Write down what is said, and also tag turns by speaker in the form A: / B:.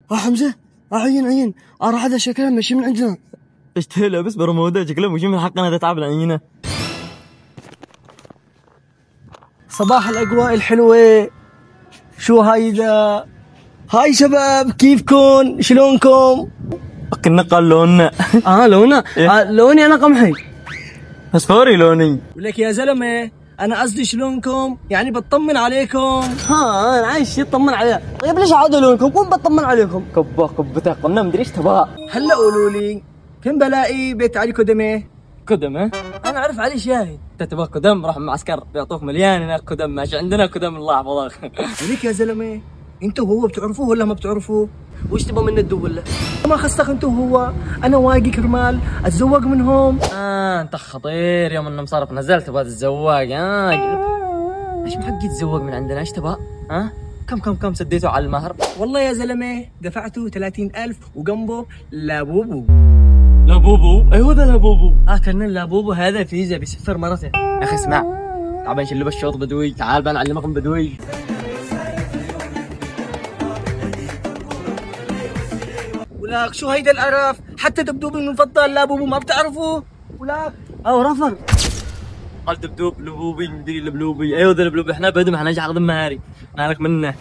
A: حمزه عين راح هذا شكله ماشي من عندنا.
B: اشتهي لابس برموده شكله مش من حقنا تتعب العينه.
A: صباح الاجواء الحلوه. شو هاي شباب، كيفكم؟ شلونكم؟
B: كنا قال لوننا.
A: لوننا لوني انا قمحي
B: اصفري لوني.
A: ولك يا زلمه انا قصدي شلونكم، يعني بطمن عليكم.
B: انا عايش يطمن عليها.
A: طيب ليش عاد لونكم؟ قوم بطمن عليكم.
B: كبتها قلنا مدري ايش تبغى.
A: هلا قولوا لي كم بلاقي بيت علي كدمه؟
B: كدمه؟ انا اعرف علي شاهد. انت تبغى كدم راح معسكر بيعطوك مليان هناك كدم، ماشي عندنا كدم الله يحفظك.
A: وليك يا زلمه انت وهو بتعرفوه ولا ما بتعرفوه؟ وش تبغى منا تدور؟ ما خصك انت وهو، انا واقي كرمال اتزوج منهم.
B: انت خطير يوم انه مصارف نزلت تبغى تتزوج. ايش محق يتزوج من عندنا؟ ايش تبغى؟ كم سديتوا على المهر؟
A: والله يا زلمه دفعته 30,000 وجنبه لابوبو.
B: لابوبو؟ ايوه ده لابوبو.
A: كان لابوبو هذا فيزا بيسفر مرته.
B: يا اخي اسمع، تعال بنشلب الشوط بدوي، تعال بنعلمكم بدوي.
A: ولاك شو هيدا القرف؟ حتى دبدوبي المفضل لابوبو ما بتعرفوا؟ ولاك رفض.
B: قال دبدوب لبوبي مدري لبلوبي. ايوه ده لبلوبي. احنا بدم احنا نجح ضم مهاري. مالك منه.